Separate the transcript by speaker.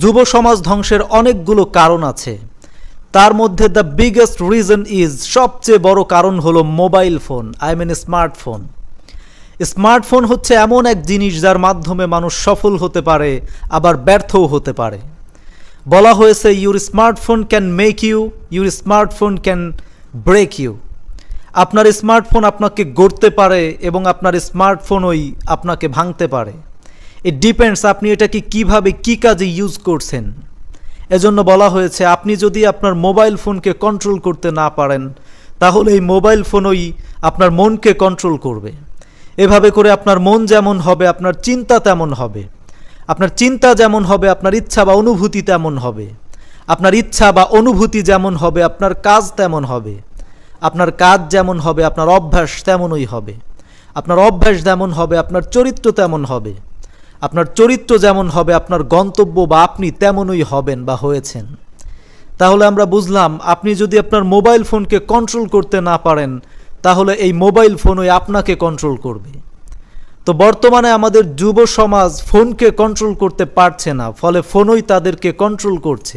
Speaker 1: যুব সমাজ ধ্বংসের অনেকগুলো কারণ আছে। তার মধ্যে দ্য বিগেস্ট রিজন ইজ, সবচেয়ে বড় কারণ হলো mobile phone, I mean smartphone. Smartphone হচ্ছে এমন এক জিনিস যার মাধ্যমে মানুষ সফল হতে পারে, আবার ব্যর্থও হতে পারে। বলা হয়েছে your smartphone can make you, your smartphone can break you. আপনার স্মার্টফোন আপনাকে গড়তে পারে এবং আপনার স্মার্টফোনই আপনাকে ভাঙতে পারে। ইট ডিপেন্ডস আপনি এটাকে কিভাবে কী কাজে ইউজ করছেন। এজন্য বলা হয়েছে আপনি যদি আপনার মোবাইল ফোনকে কন্ট্রোল করতে না পারেন, তাহলে এই মোবাইল ফোনই আপনার মনকে কন্ট্রোল করবে। এভাবে করে আপনার মন যেমন হবে আপনার চিন্তা তেমন হবে, আপনার চিন্তা যেমন হবে আপনার ইচ্ছা বা অনুভূতি তেমন হবে, আপনার ইচ্ছা বা অনুভূতি যেমন হবে আপনার কাজ তেমন হবে, আপনার কাজ যেমন হবে আপনার অভ্যাস তেমনই হবে, আপনার অভ্যাস যেমন হবে আপনার চরিত্র তেমন হবে, আপনার চরিত্র যেমন হবে আপনার গন্তব্য বা আপনি তেমনই হবেন বা হয়েছেন। তাহলে আমরা বুঝলাম আপনি যদি আপনার মোবাইল ফোনকে কন্ট্রোল করতে না পারেন, তাহলে এই মোবাইল ফোনই আপনাকে কন্ট্রোল করবে। তো বর্তমানে আমাদের যুব সমাজ ফোনকে কন্ট্রোল করতে পারছে না, ফলে ফোনই তাদেরকে কন্ট্রোল করছে।